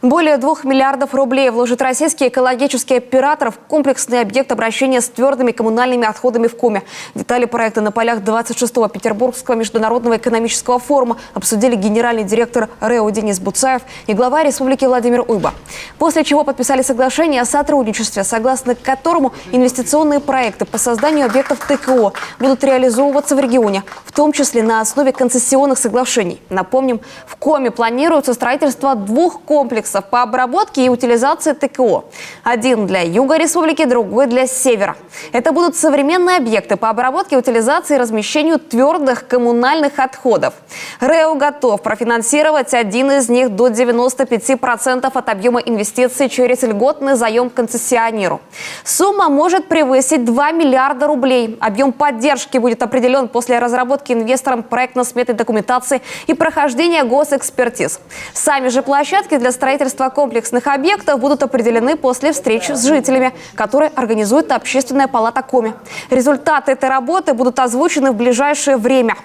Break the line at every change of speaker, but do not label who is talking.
Более 2 миллиардов рублей вложит российский экологический оператор в комплексный объект обращения с твердыми коммунальными отходами в Коми. Детали проекта на полях 26-го Петербургского международного экономического форума обсудили генеральный директор РЭО Денис Буцаев и глава республики Владимир Уйба. После чего подписали соглашение о сотрудничестве, согласно которому инвестиционные проекты по созданию объектов ТКО будут реализовываться в регионе, в том числе на основе концессионных соглашений. Напомним, в Коми планируется строительство 2 комплексов по обработке и утилизации ТКО. Один для юга республики, другой для севера. Это будут современные объекты по обработке, утилизации и размещению твердых коммунальных отходов. РЭО готов профинансировать один из них до 95% от объема инвестиций через льготный заем концессионеру. Сумма может превысить 2 миллиарда рублей. Объем поддержки будет определен после разработки инвестором проектно-сметной документации и прохождения госэкспертиз. Сами же площадки для строительства комплексных объектов будут определены после встреч с жителями, которые организует Общественная палата Коми. Результаты этой работы будут озвучены в ближайшее время.